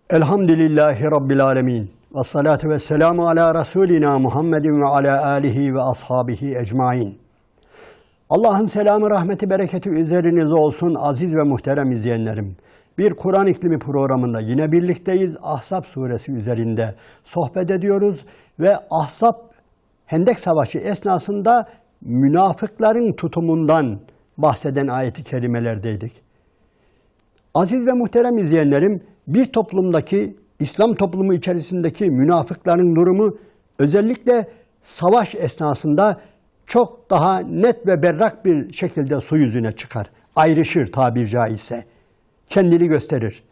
Elhamdülillahi Rabbil alemin. Ve salatu ve selamu ala Resulina Muhammedin ve ala alihi ve ashabihi ecmain. Allah'ın selamı, rahmeti, bereketi üzerinize olsun aziz ve muhterem izleyenlerim. Bir Kur'an İklimi programında yine birlikteyiz. Ahzab suresi üzerinde sohbet ediyoruz ve Ahzab Hendek Savaşı esnasında münafıkların tutumundan bahseden ayet-i kerimelerdeydik. Aziz ve muhterem izleyenlerim, bir toplumdaki, İslam toplumu içerisindeki münafıkların durumu özellikle savaş esnasında çok daha net ve berrak bir şekilde su yüzüne çıkar. Ayrışır tabiri caizse. Kendini gösterir.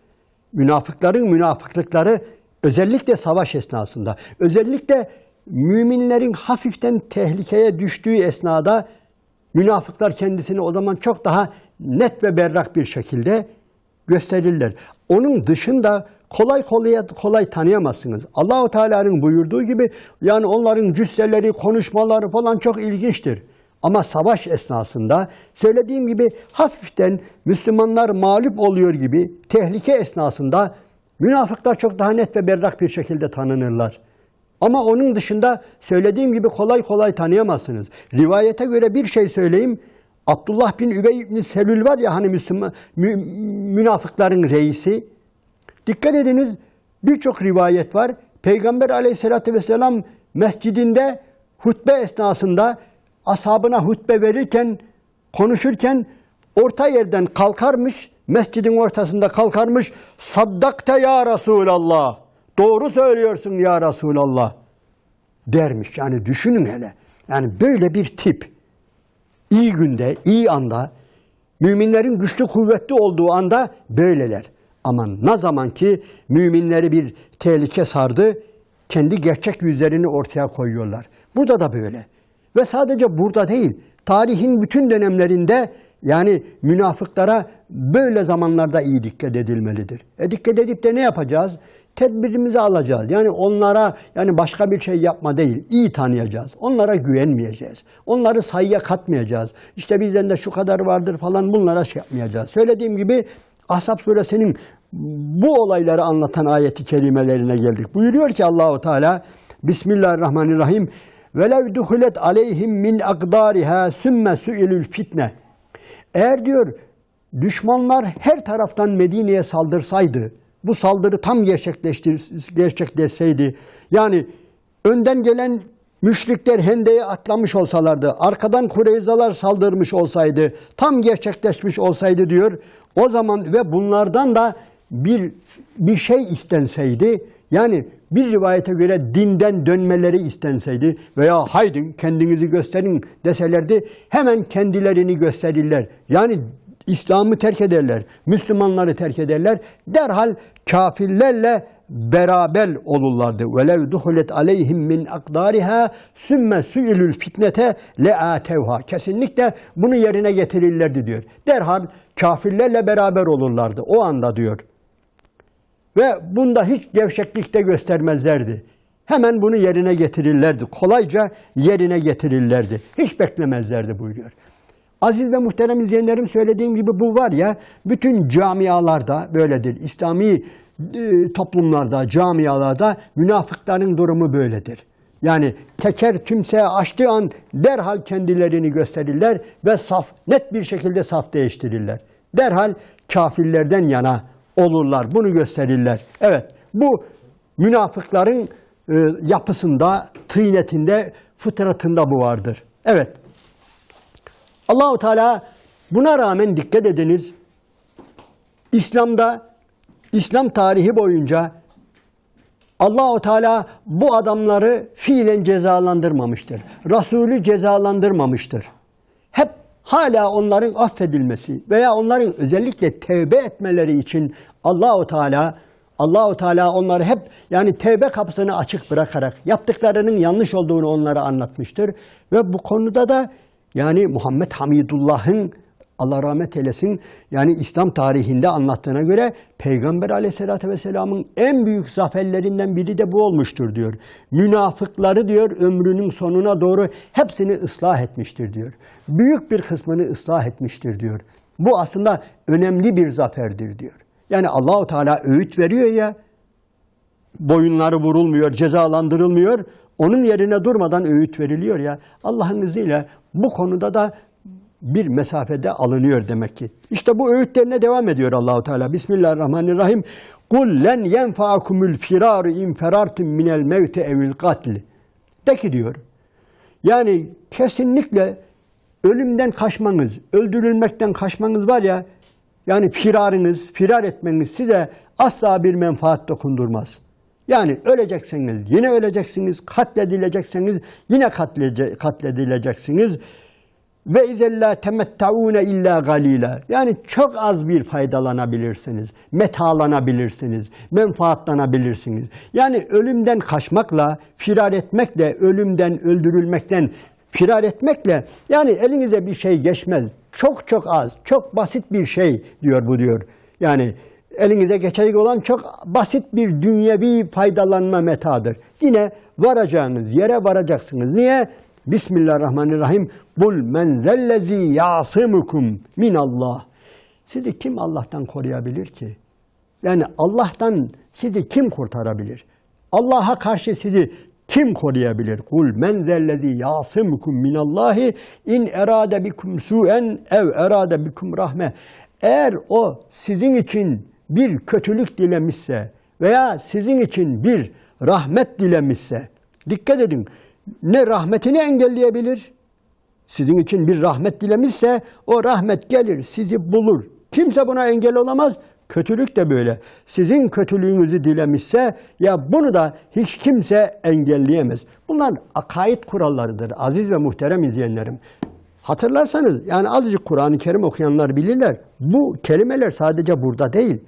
Münafıkların münafıklıkları özellikle savaş esnasında, özellikle müminlerin hafiften tehlikeye düştüğü esnada münafıklar kendisini o zaman çok daha net ve berrak bir şekilde gösterirler. Onun dışında kolay tanıyamazsınız. Allahu Teala'nın buyurduğu gibi yani onların cüsseleri, konuşmaları falan çok ilginçtir. Ama savaş esnasında söylediğim gibi hafiften Müslümanlar mağlup oluyor gibi tehlike esnasında münafıklar çok daha net ve berrak bir şekilde tanınırlar. Ama onun dışında söylediğim gibi kolay tanıyamazsınız. Rivayete göre bir şey söyleyeyim. Abdullah bin Übey ibn Selül var ya hani münafıkların reisi. Dikkat ediniz, birçok rivayet var. Peygamber aleyhissalatü vesselam mescidinde hutbe esnasında ashabına hutbe verirken, konuşurken orta yerden kalkarmış, mescidin ortasında kalkarmış. Saddakte ya Resulallah. Doğru söylüyorsun ya Resulallah dermiş. Yani düşünün hele. Yani böyle bir tip. İyi günde, iyi anda, müminlerin güçlü kuvvetli olduğu anda böyleler. Ama ne zaman ki müminleri bir tehlike sardı, kendi gerçek yüzlerini ortaya koyuyorlar. Burada da böyle. Ve sadece burada değil, tarihin bütün dönemlerinde yani münafıklara böyle zamanlarda iyi dikkat edilmelidir. Dikkat edip de ne yapacağız? Tedbirimizi alacağız. Yani onlara başka bir şey yapma değil, iyi tanıyacağız. Onlara güvenmeyeceğiz. Onları sayıya katmayacağız. İşte bizden de şu kadar vardır falan bunlara şey yapmayacağız. Söylediğim gibi Ahzab suresinin bu olayları anlatan ayeti kerimelerine geldik. Buyuruyor ki Allahu Teala Bismillahirrahmanirrahim. Velev duhulet aleyhim min akdariha sümme su'ilül fitne. Eğer diyor düşmanlar her taraftan Medine'ye saldırsaydı, bu saldırı tam gerçekleşseydi, yani önden gelen müşrikler Hendek'e atlamış olsalardı, arkadan Kureyzalar saldırmış olsaydı, tam gerçekleşmiş olsaydı diyor, o zaman ve bunlardan da bir şey istenseydi, yani bir rivayete göre dinden dönmeleri istenseydi veya haydi kendinizi gösterin deselerdi, hemen kendilerini gösterirler. Yani İslam'ı terk ederler, Müslümanları terk ederler, derhal kafirlerle beraber olurlardı. وَلَوْ دُخُلَتْ عَلَيْهِمْ مِنْ اَقْدَارِهَا ثُمَّ سُئِلُوا الْفِتْنَةَ لَآتَوْهَا. Kesinlikle bunu yerine getirirlerdi diyor. Derhal kafirlerle beraber olurlardı o anda diyor. Ve bunda hiç gevşeklik de göstermezlerdi. Hemen bunu yerine getirirlerdi. Kolayca yerine getirirlerdi. Hiç beklemezlerdi buyuruyor. Aziz ve muhterem izleyenlerim, söylediğim gibi bu var ya, bütün camialarda böyledir. İslami toplumlarda, camialarda münafıkların durumu böyledir. Yani teker tümseye açtığı an derhal kendilerini gösterirler ve net bir şekilde saf değiştirirler. Derhal kafirlerden yana olurlar, bunu gösterirler. Evet, bu münafıkların yapısında, tıynetinde, fıtratında bu vardır. Evet. Allahu Teala buna rağmen dikkat ediniz, İslam tarihi boyunca Allahu Teala bu adamları fiilen cezalandırmamıştır. Resulü cezalandırmamıştır. Hep hala onların affedilmesi veya onların özellikle tevbe etmeleri için Allahu Teala onları hep yani tevbe kapısını açık bırakarak yaptıklarının yanlış olduğunu onlara anlatmıştır. Ve bu konuda da yani Muhammed Hamidullah'ın, Allah rahmet eylesin, yani İslam tarihinde anlattığına göre Peygamber aleyhissalatü vesselamın en büyük zaferlerinden biri de bu olmuştur diyor. Münafıkları diyor ömrünün sonuna doğru hepsini ıslah etmiştir diyor. Büyük bir kısmını ıslah etmiştir diyor. Bu aslında önemli bir zaferdir diyor. Yani Allahu Teala öğüt veriyor ya, boyunları vurulmuyor, cezalandırılmıyor. Onun yerine durmadan öğüt veriliyor ya. Allah'ın izniyle bu konuda da bir mesafede alınıyor demek ki. İşte bu öğütlerine devam ediyor Allahu Teala. Bismillahirrahmanirrahim. Kul len yenfa'akumul firaru in ferartum minel mevti evil katl. De ki diyor. Yani kesinlikle ölümden kaçmanız, öldürülmekten kaçmanız var ya, yani firar etmeniz size asla bir menfaat dokundurmaz. Yani öleceksiniz, yine öleceksiniz, katledileceksiniz, yine katledileceksiniz. Ve izellâ temetta'ûne illâ galîlâ. Yani çok az bir faydalanabilirsiniz, metalanabilirsiniz, menfaatlanabilirsiniz. Yani ölümden kaçmakla, firar etmekle, ölümden, öldürülmekten firar etmekle yani elinize bir şey geçmez. Çok çok az, çok basit bir şey diyor bu diyor. Yani elinize geçecek olan çok basit bir dünyevi faydalanma metadır. Yine varacağınız yere varacaksınız. Niye? Bismillahirrahmanirrahim. Bul men zellezi yasimukum minallah. Sizi kim Allah'tan koruyabilir ki? Yani Allah'tan sizi kim kurtarabilir? Allah'a karşı sizi kim koruyabilir? Kul men zellezi yasimukum minallahi in erade bikum su'en ev erade bikum rahme. Eğer o sizin için bir kötülük dilemişse veya sizin için bir rahmet dilemişse, dikkat edin, ne rahmetini engelleyebilir? Sizin için bir rahmet dilemişse o rahmet gelir, sizi bulur. Kimse buna engel olamaz. Kötülük de böyle. Sizin kötülüğünüzü dilemişse ya bunu da hiç kimse engelleyemez. Bunlar akaid kurallarıdır aziz ve muhterem izleyenlerim. Hatırlarsanız yani azıcık Kur'an-ı Kerim okuyanlar bilirler. Bu kelimeler sadece burada değil.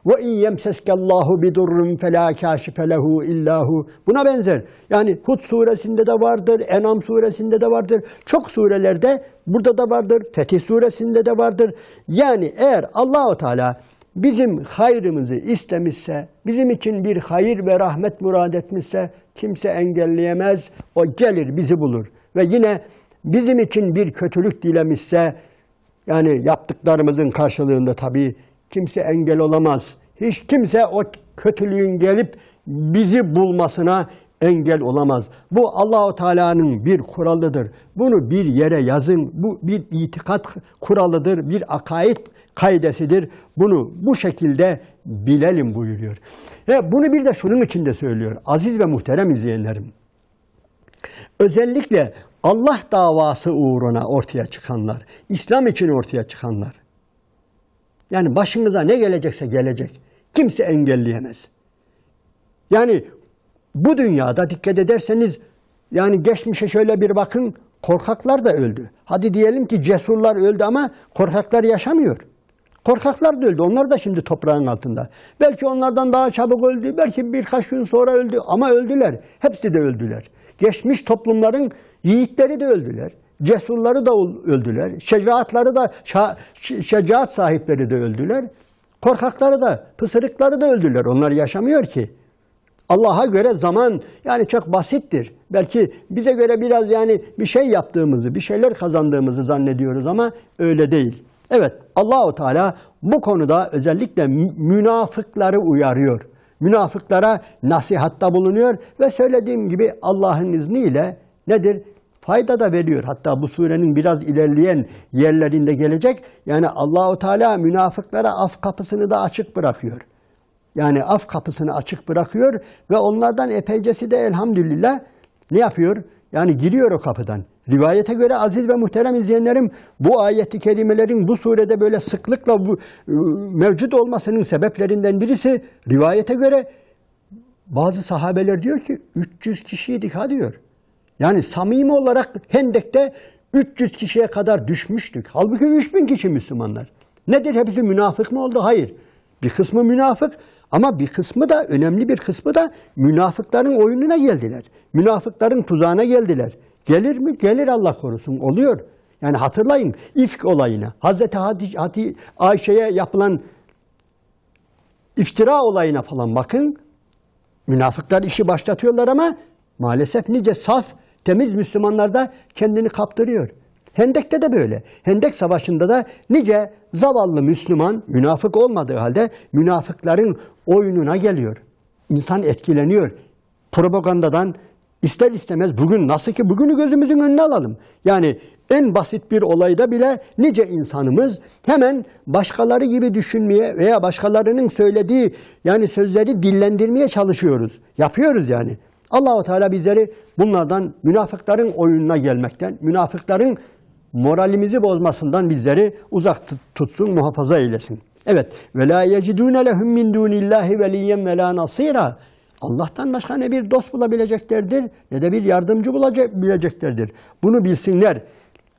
Ve in yemseskallahu bidurrun fela kashife lehu illahu. Buna benzer. Yani Hud suresinde de vardır, En'am suresinde de vardır. Çok surelerde burada da vardır. Fetih suresinde de vardır. Yani eğer Allahu Teala bizim hayrımızı istemişse, bizim için bir hayır ve rahmet murad etmişse kimse engelleyemez. O gelir bizi bulur. Ve yine bizim için bir kötülük dilemişse, yani yaptıklarımızın karşılığında tabii kimse engel olamaz. Hiç kimse o kötülüğün gelip bizi bulmasına engel olamaz. Bu Allahu Teala'nın bir kuralıdır. Bunu bir yere yazın. Bu bir itikat kuralıdır, bir akaid kaidesidir. Bunu bu şekilde bilelim buyuruyor. Bunu bir de şunun için de söylüyor. Aziz ve muhterem izleyenlerim. Özellikle Allah davası uğruna ortaya çıkanlar, İslam için ortaya çıkanlar. Yani başınıza ne gelecekse gelecek. Kimse engelleyemez. Yani bu dünyada dikkat ederseniz yani geçmişe şöyle bir bakın, korkaklar da öldü. Hadi diyelim ki cesurlar öldü ama korkaklar yaşamıyor. Korkaklar da öldü. Onlar da şimdi toprağın altında. Belki onlardan daha çabuk öldü. Belki birkaç gün sonra öldü. Ama öldüler. Hepsi de öldüler. Geçmiş toplumların yiğitleri de öldüler. Cesurları da öldüler. Şecaatları da, şecaat sahipleri de öldüler. Korkakları da, pısırıkları da öldüler. Onlar yaşamıyor ki. Allah'a göre zaman yani çok basittir. Belki bize göre biraz yani bir şey yaptığımızı, bir şeyler kazandığımızı zannediyoruz ama öyle değil. Evet, Allahu Teala bu konuda özellikle münafıkları uyarıyor. Münafıklara nasihatta bulunuyor ve söylediğim gibi Allah'ın izniyle nedir? Fayda da veriyor. Hatta bu surenin biraz ilerleyen yerlerinde gelecek. Yani Allahu Teala münafıklara af kapısını da açık bırakıyor. Yani af kapısını açık bırakıyor ve onlardan epeycesi de elhamdülillah ne yapıyor? Yani giriyor o kapıdan. Rivayete göre aziz ve muhterem izleyenlerim, bu ayet-i kerimelerin bu surede böyle sıklıkla mevcut olmasının sebeplerinden birisi, rivayete göre bazı sahabeler diyor ki 300 kişiydik ha diyor. Yani samimi olarak Hendek'te 300 kişiye kadar düşmüştük. Halbuki 3000 kişi Müslümanlar. Nedir? Hepsi münafık mı oldu? Hayır. Bir kısmı münafık ama bir kısmı da, önemli bir kısmı da münafıkların oyununa geldiler. Münafıkların tuzağına geldiler. Gelir mi? Gelir, Allah korusun. Oluyor. Yani hatırlayın İfk olayına, Hazreti Ayşe'ye yapılan iftira olayına falan bakın. Münafıklar işi başlatıyorlar ama maalesef nice saf, temiz Müslümanlar da kendini kaptırıyor. Hendek'te de böyle. Hendek Savaşı'nda da nice zavallı Müslüman, münafık olmadığı halde münafıkların oyununa geliyor. insan etkileniyor. Propagandadan ister istemez bugün nasıl ki bugünü gözümüzün önüne alalım. Yani en basit bir olayda bile nice insanımız hemen başkaları gibi düşünmeye veya başkalarının söylediği yani sözleri dillendirmeye çalışıyoruz. Yapıyoruz yani. Allah-u Teala bizleri bunlardan, münafıkların oyununa gelmekten, münafıkların moralimizi bozmasından bizleri uzak tutsun, muhafaza eylesin. Evet. Ve la yecidune lehum min dunillahi veliyyen ve la nasira. Allah'tan başka ne bir dost bulabileceklerdir ne de bir yardımcı bulabileceklerdir. Bunu bilsinler.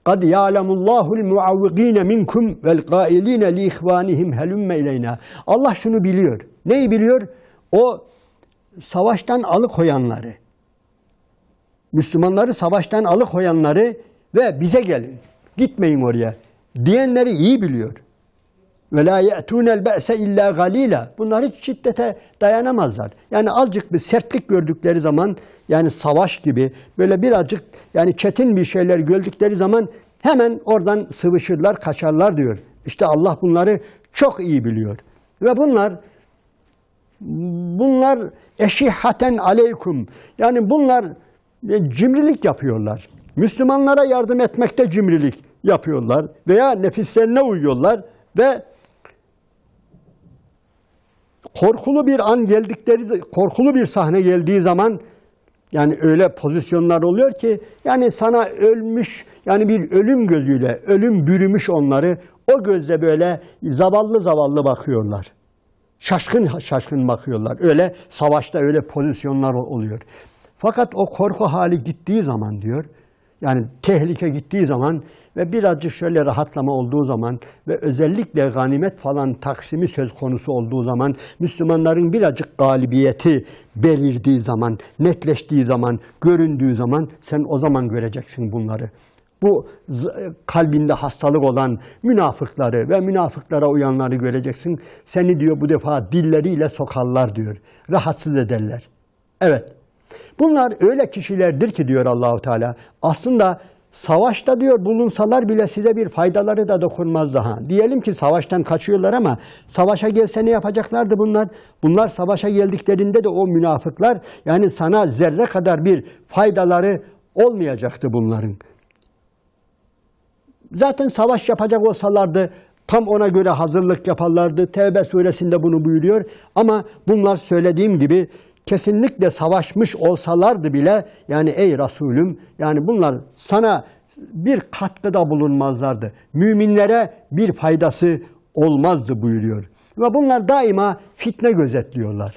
قَدْ يَعْلَمُ اللّٰهُ الْمُعَوِّقِينَ مِنْكُمْ وَالْقَائِلِينَ لِيْخْوَانِهِمْ هَلُمَّ اِلَيْنَا. Allah şunu biliyor. Neyi biliyor? O savaştan alıkoyanları, Müslümanları savaştan alıkoyanları ve bize gelin, gitmeyin oraya diyenleri iyi biliyor. وَلَا يَأْتُونَ الْبَأْسَ اِلَّا غَلِيلًا. Bunlar hiç şiddete dayanamazlar. Yani azıcık bir sertlik gördükleri zaman, yani savaş gibi böyle birazcık yani çetin bir şeyler gördükleri zaman hemen oradan sıvışırlar, kaçarlar diyor. İşte Allah bunları çok iyi biliyor. Ve bunlar eşihaten aleykum. Yani bunlar cimrilik yapıyorlar. Müslümanlara yardım etmekte cimrilik yapıyorlar veya nefislerine uyuyorlar ve korkulu bir sahne geldiği zaman yani öyle pozisyonlar oluyor ki yani sana ölmüş yani bir ölüm gözüyle ölüm bürümüş onları o gözle böyle zavallı zavallı bakıyorlar. Şaşkın şaşkın bakıyorlar. Öyle savaşta öyle pozisyonlar oluyor. Fakat o korku hali gittiği zaman diyor yani tehlike gittiği zaman ve birazcık şöyle rahatlama olduğu zaman ve özellikle ganimet falan taksimi söz konusu olduğu zaman, Müslümanların birazcık galibiyeti belirdiği zaman, netleştiği zaman, göründüğü zaman sen o zaman göreceksin bunları. Bu kalbinde hastalık olan münafıkları ve münafıklara uyanları göreceksin. Seni diyor bu defa dilleriyle sokarlar diyor. Rahatsız ederler. Evet. Bunlar öyle kişilerdir ki diyor Allahu Teala. Aslında savaşta diyor bulunsalar bile size bir faydaları da dokunmaz daha. Diyelim ki savaştan kaçıyorlar ama savaşa gelse ne yapacaklardı bunlar? Bunlar savaşa geldiklerinde de o münafıklar yani sana zerre kadar bir faydaları olmayacaktı bunların. Zaten savaş yapacak olsalardı tam ona göre hazırlık yaparlardı. Tevbe suresinde bunu buyuruyor. Ama bunlar söylediğim gibi kesinlikle savaşmış olsalardı bile yani ey Resulüm yani bunlar sana bir katkıda bulunmazlardı. Müminlere bir faydası olmazdı buyuruyor. Ve bunlar daima fitne gözetliyorlar.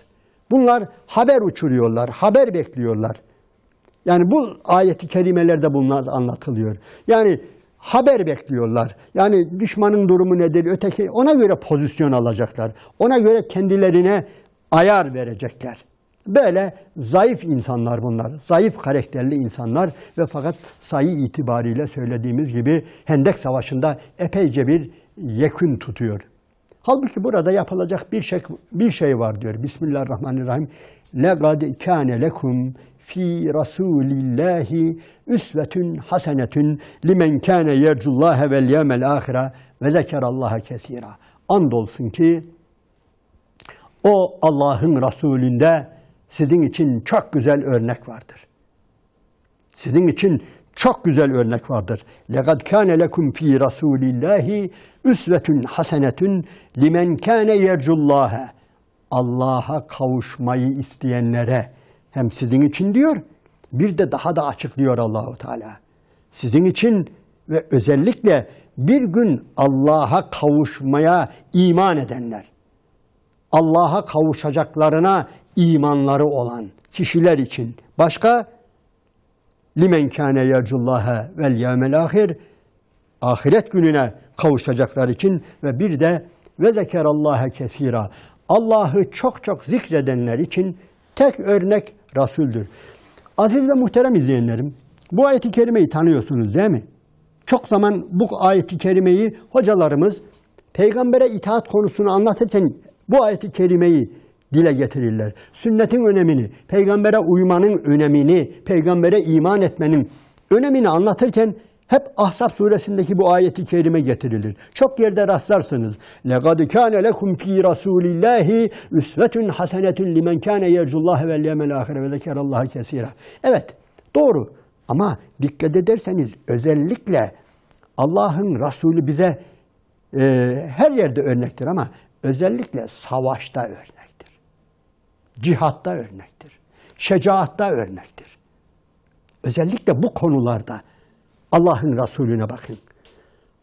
Bunlar haber uçuruyorlar, haber bekliyorlar. Yani bu ayeti kerimelerde bunlar anlatılıyor. Yani haber bekliyorlar. Yani düşmanın durumu nedir, öteki ona göre pozisyon alacaklar. Ona göre kendilerine ayar verecekler. Böyle zayıf insanlar bunlar. Zayıf karakterli insanlar ve fakat sayı itibariyle söylediğimiz gibi Hendek Savaşı'nda epeyce bir yekün tutuyor. Halbuki burada yapılacak bir şey var diyor. Bismillahirrahmanirrahim. لَقَدْ كَانَ لَكُمْ فِي رَسُولِ اللّٰهِ üsvetun hasenetun limen kâne yercullâhe vel yevmel âhire ve zekerallâhe kesîrâ. Andolsun ki o Allah'ın Resulü'nde sizin için çok güzel örnek vardır. Sizin için çok güzel örnek vardır. لَقَدْ كَانَ لَكُمْ ف۪ي رَسُولِ اللّٰهِ üsvetun hasenetun limen kâne yercullâhe. Allah'a kavuşmayı isteyenlere hem sizin için diyor, bir de daha da açıklıyor Allah-u Teala. Sizin için ve özellikle bir gün Allah'a kavuşmaya iman edenler, Allah'a kavuşacaklarına imanları olan kişiler için. Başka? Limen kâne yercullâhe vel yevmel âhir. Ahiret gününe kavuşacaklar için ve bir de ve zekerallâhe kesîrâ. Allah'ı çok çok zikredenler için tek örnek Resul'dür. Aziz ve muhterem izleyenlerim, bu ayet-i kerimeyi tanıyorsunuz değil mi? Çok zaman bu ayet-i kerimeyi hocalarımız peygambere itaat konusunu anlatırken bu ayet-i kerimeyi dile getirirler. Sünnetin önemini, peygambere uymanın önemini, peygambere iman etmenin önemini anlatırken Hep Ahzab suresindeki bu ayeti kerime getirilir. Çok yerde rastlarsınız. لَقَدْ كَانَ لَكُمْ ف۪ي رَسُولِ اللّٰهِ اُسْوَةٌ حَسَنَةٌ لِمَنْ كَانَ يَرْجُ اللّٰهَ وَالْيَوْمَ الْآخِرَ وَذَكَرَ اللّٰهَ كَثِيرًا. Evet, doğru. Ama dikkat ederseniz özellikle Allah'ın Resulü bize her yerde örnektir ama özellikle savaşta örnektir. Cihatta örnektir. Şecaatta örnektir. Özellikle bu konularda Allah'ın Resulüne bakın.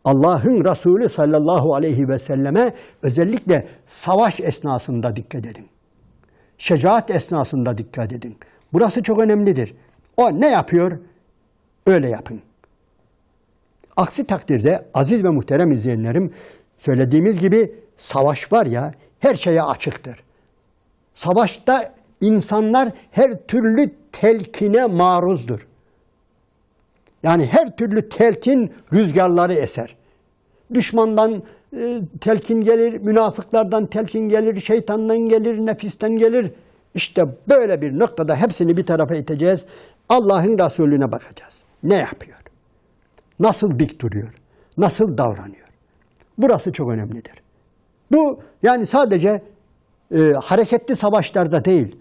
Allah'ın Resulü sallallahu aleyhi ve selleme özellikle savaş esnasında dikkat edin. Şecaat esnasında dikkat edin. Burası çok önemlidir. O ne yapıyor? Öyle yapın. Aksi takdirde aziz ve muhterem izleyenlerim, söylediğimiz gibi savaş var ya, her şeye açıktır. Savaşta insanlar her türlü telkine maruzdur. Yani her türlü telkin rüzgarları eser. Düşmandan telkin gelir, münafıklardan telkin gelir, şeytandan gelir, nefisten gelir. İşte böyle bir noktada hepsini bir tarafa iteceğiz. Allah'ın Resulüne bakacağız. Ne yapıyor? Nasıl dik duruyor? Nasıl davranıyor? Burası çok önemlidir. Bu yani sadece hareketli savaşlarda değil,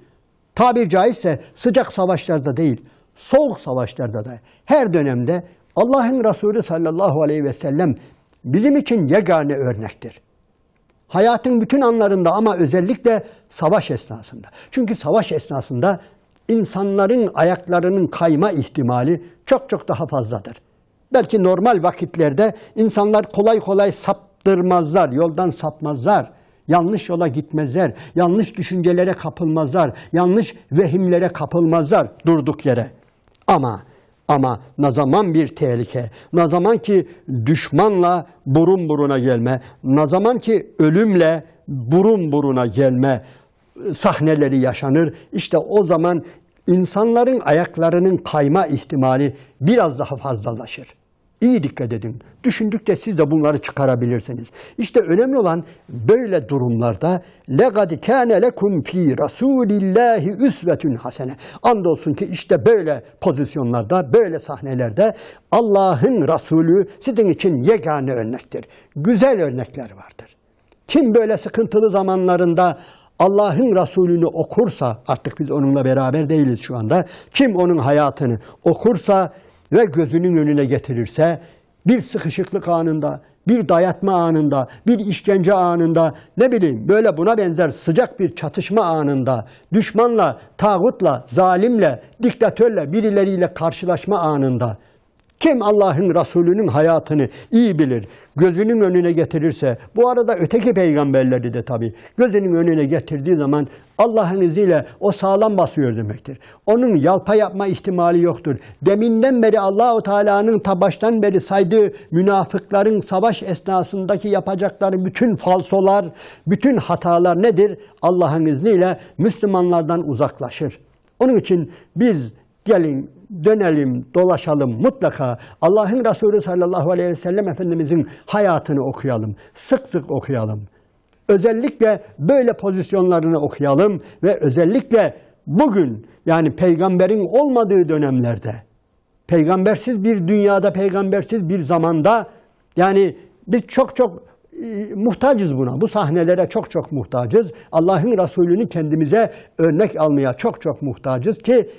tabir caizse sıcak savaşlarda değil, soğuk savaşlarda da her dönemde Allah'ın Resulü sallallahu aleyhi ve sellem bizim için yegane örnektir. Hayatın bütün anlarında ama özellikle savaş esnasında. Çünkü savaş esnasında insanların ayaklarının kayma ihtimali çok çok daha fazladır. Belki normal vakitlerde insanlar kolay kolay saptırmazlar, yoldan sapmazlar. Yanlış yola gitmezler, yanlış düşüncelere kapılmazlar, yanlış vehimlere kapılmazlar durduk yere. Ama ne zaman bir tehlike, ne zaman ki düşmanla burun buruna gelme, ne zaman ki ölümle burun buruna gelme sahneleri yaşanır, işte o zaman insanların ayaklarının kayma ihtimali biraz daha fazlalaşır. İyi dikkat edin. Düşündükçe siz de bunları çıkarabilirsiniz. İşte önemli olan böyle durumlarda لَقَدْ كَانَ لَكُمْ ف۪ي رَسُولِ اللّٰهِ اُسْوَةٌ حَسَنَةٌ. Andolsun ki işte böyle pozisyonlarda, böyle sahnelerde Allah'ın Resulü sizin için yegane örnektir. Güzel örnekler vardır. Kim böyle sıkıntılı zamanlarında Allah'ın Resulü'nü okursa, artık biz onunla beraber değiliz şu anda, kim onun hayatını okursa ve gözünün önüne getirirse, bir sıkışıklık anında, bir dayatma anında, bir işkence anında, ne bileyim böyle buna benzer sıcak bir çatışma anında, düşmanla, tağutla, zalimle, diktatörle, birileriyle karşılaşma anında, kim Allah'ın Resulü'nün hayatını iyi bilir, gözünün önüne getirirse, bu arada öteki peygamberleri de tabii gözünün önüne getirdiği zaman Allah'ın izniyle o sağlam basıyor demektir. Onun yalpa yapma ihtimali yoktur. Deminden beri Allah-u Teala'nın ta baştan beri saydığı münafıkların savaş esnasındaki yapacakları bütün falsolar, bütün hatalar nedir? Allah'ın izniyle Müslümanlardan uzaklaşır. Onun için biz gelin, dönelim, dolaşalım, mutlaka Allah'ın Resulü sallallahu aleyhi ve sellem Efendimizin hayatını okuyalım, sık sık okuyalım. Özellikle böyle pozisyonlarını okuyalım ve özellikle bugün, yani peygamberin olmadığı dönemlerde, peygambersiz bir dünyada, peygambersiz bir zamanda, yani biz çok muhtacız buna. Bu sahnelere çok muhtacız. Allah'ın Resulü'nü kendimize örnek almaya çok muhtacız ki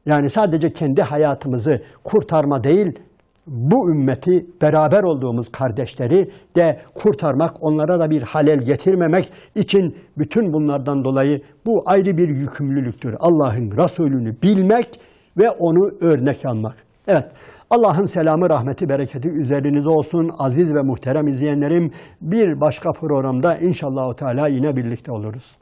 yani sadece kendi hayatımızı kurtarma değil, bu ümmeti, beraber olduğumuz kardeşleri de kurtarmak, onlara da bir halel getirmemek için bütün bunlardan dolayı bu ayrı bir yükümlülüktür. Allah'ın Resulü'nü bilmek ve onu örnek almak. Evet, Allah'ın selamı, rahmeti, bereketi üzerinize olsun aziz ve muhterem izleyenlerim. Bir başka programda inşallah Teala yine birlikte oluruz.